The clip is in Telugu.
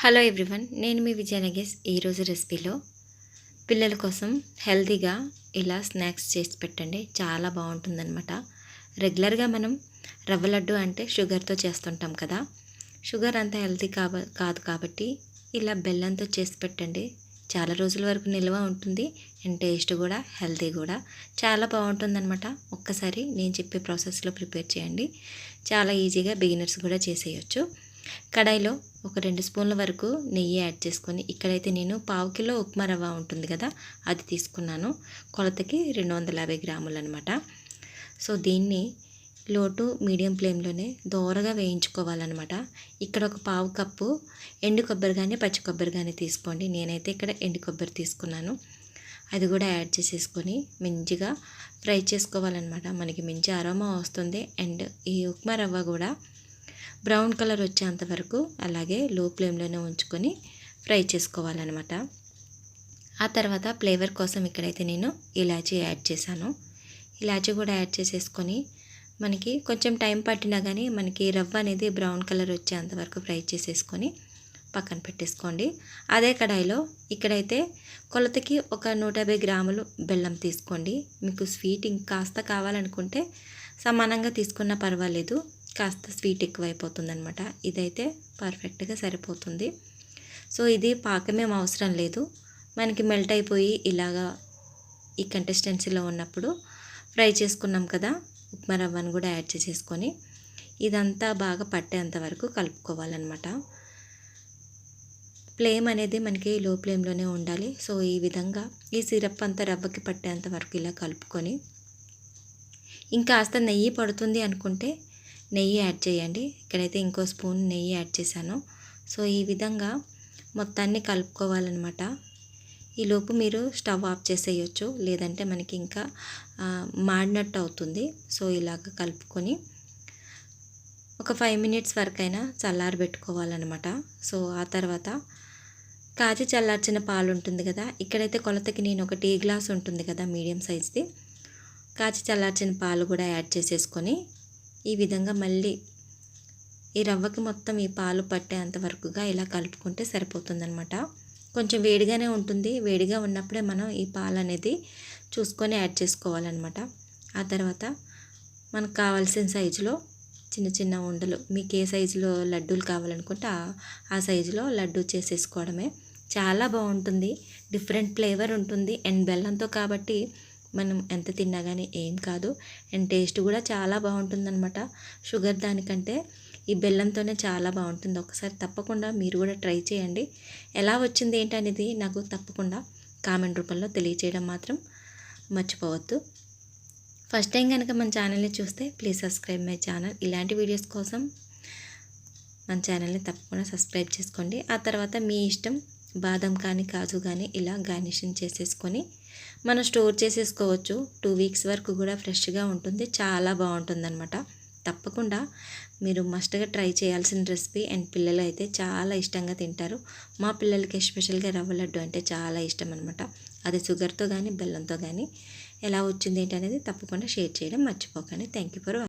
హలో ఎవ్రీవన్, నేను మీ విజయ నగేష్. ఈరోజు రెసిపీలో పిల్లల కోసం హెల్తీగా ఇలా స్నాక్స్ చేసి పెట్టండి. చాలా బాగుంటుందన్నమాట. రెగ్యులర్గా మనం రవ్వ లడ్డు అంటే షుగర్తో చేస్తుంటాం కదా. షుగర్ అంత హెల్తీ కాదు కాబట్టి ఇలా బెల్లంతో చేసి పెట్టండి. చాలా రోజుల వరకు నిల్వ ఉంటుంది అండ్ టేస్ట్ కూడా హెల్తీ కూడా చాలా బాగుంటుందన్నమాట. ఒక్కసారి నేను చెప్పే ప్రాసెస్లో ప్రిపేర్ చేయండి. చాలా ఈజీగా బిగినర్స్ కూడా చేసేయచ్చు. కడాయిలో ఒక 2 స్పూన్ల వరకు నెయ్యి యాడ్ చేసుకొని, ఇక్కడైతే నేను 1/2 కిలో ఉప్మా రవ్వ ఉంటుంది కదా, అది తీసుకున్నాను. కొలతకి 250 గ్రాములు అనమాట. సో దీన్ని లో టు మీడియం ఫ్లేమ్లోనే దోరగా వేయించుకోవాలన్నమాట. ఇక్కడ ఒక 1/2 కప్పు ఎండు కొబ్బరి కానీ పచ్చి కొబ్బరి కానీ తీసుకోండి. నేనైతే ఇక్కడ ఎండు కొబ్బరి తీసుకున్నాను. అది కూడా యాడ్ చేసేసుకొని మంచిగా ఫ్రై చేసుకోవాలన్నమాట. మనకి మంచి అరోమా వస్తుంది. అండ్ ఈ ఉప్మా రవ్వ కూడా బ్రౌన్ కలర్ వచ్చేంత వరకు అలాగే లో ఫ్లేమ్లోనే ఉంచుకొని ఫ్రై చేసుకోవాలన్నమాట. ఆ తర్వాత ఫ్లేవర్ కోసం ఇక్కడైతే నేను ఇలాచీ యాడ్ చేశాను. ఇలాచీ కూడా యాడ్ చేసేసుకొని మనకి కొంచెం టైం పట్టినా కానీ మనకి రవ్వ అనేది బ్రౌన్ కలర్ వచ్చేంత వరకు ఫ్రై చేసేసుకొని పక్కన పెట్టేసుకోండి. అదే కడాయిలో ఇక్కడైతే కొలతకి ఒక 150 గ్రాములు బెల్లం తీసుకోండి. మీకు స్వీట్ ఇంకాస్త కావాలనుకుంటే సమానంగా తీసుకున్నా పర్వాలేదు, కాస్త స్వీట్ ఎక్కువైపోతుంది అనమాట. ఇదైతే పర్ఫెక్ట్గా సరిపోతుంది. సో ఇది పాకమేం అవసరం లేదు, మనకి మెల్ట్ అయిపోయి ఇలాగా ఈ కన్సిస్టెన్సీలో ఉన్నప్పుడు ఫ్రై చేసుకున్నాం కదా ఉప్మా రవ్వను కూడా యాడ్ చేసేసుకొని ఇదంతా బాగా పట్టేంత వరకు కలుపుకోవాలన్నమాట. ఫ్లేమ్ అనేది మనకి లో ఫ్లేమ్లోనే ఉండాలి. సో ఈ విధంగా ఈ సిరప్ అంతా రవ్వకి పట్టేంత వరకు ఇలా కలుపుకొని, ఇంకాస్త నెయ్యి పడుతుంది అనుకుంటే నెయ్యి యాడ్ చేయండి. ఇక్కడైతే ఇంకో స్పూన్ నెయ్యి యాడ్ చేశాను. సో ఈ విధంగా మొత్తాన్ని కలుపుకోవాలన్నమాట. ఈలోపు మీరు స్టవ్ ఆఫ్ చేసేయచ్చు, లేదంటే మనకి ఇంకా మాడినట్టు అవుతుంది. సో ఇలాగ కలుపుకొని ఒక 5 మినిట్స్ వరకైనా చల్లారబెట్టుకోవాలన్నమాట. సో ఆ తర్వాత కాచి చల్లార్చిన పాలు ఉంటుంది కదా, ఇక్కడైతే కొలతకి నేను ఒక టీ గ్లాస్ ఉంటుంది కదా మీడియం సైజ్ది, కాచి చల్లార్చిన పాలు కూడా యాడ్ చేసేసుకొని ఈ విధంగా మళ్ళీ ఈ రవ్వకి మొత్తం ఈ పాలు పట్టేంత వరకుగా ఇలా కలుపుకుంటే సరిపోతుందన్నమాట. కొంచెం వేడిగానే ఉంటుంది. వేడిగా ఉన్నప్పుడే మనం ఈ పాలు అనేది చూసుకొని యాడ్ చేసుకోవాలన్నమాట. ఆ తర్వాత మనకు కావాల్సిన సైజులో చిన్న చిన్న ఉండలు, మీకు ఏ సైజులో లడ్డూలు కావాలనుకుంటే ఆ సైజులో లడ్డూ చేసేసుకోవడమే. చాలా బాగుంటుంది, డిఫరెంట్ ఫ్లేవర్ ఉంటుంది. అండ్ బెల్లంతో కాబట్టి మనం ఎంత తిన్నా కానీ ఏం కాదు. అండ్ టేస్ట్ కూడా చాలా బాగుంటుందన్నమాట. షుగర్ దానికంటే ఈ బెల్లంతోనే చాలా బాగుంటుంది. ఒకసారి తప్పకుండా మీరు కూడా ట్రై చేయండి. ఎలా వచ్చింది ఏంటనేది నాకు తప్పకుండా కామెంట్ రూపంలో తెలియచేయడం మాత్రం మర్చిపోవద్దు. ఫస్ట్ టైం కనుక మన ఛానల్ని చూస్తే ప్లీజ్ సబ్స్క్రైబ్ మై ఛానల్. ఇలాంటి వీడియోస్ కోసం మన ఛానల్ని తప్పకుండా సబ్స్క్రైబ్ చేసుకోండి. ఆ తర్వాత మీ ఇష్టం, బాదం కానీ కాజు కానీ ఇలా గార్నిషింగ్ చేసేసుకొని మనం స్టోర్ చేసేసుకోవచ్చు. 2 వీక్స్ వరకు కూడా ఫ్రెష్గా ఉంటుంది. చాలా బాగుంటుందన్నమాట. తప్పకుండా మీరు మస్ట్గా ట్రై చేయాల్సిన రెసిపీ. అండ్ పిల్లలు అయితే చాలా ఇష్టంగా తింటారు. మా పిల్లలకి ఎస్పెషల్గా రవ్వ లడ్డు అంటే చాలా ఇష్టం అనమాట. అది షుగర్తో కానీ బెల్లంతో కానీ. ఎలా వచ్చింది ఏంటనేది తప్పకుండా షేర్ చేయడం మర్చిపోకండి. Thank you for watching.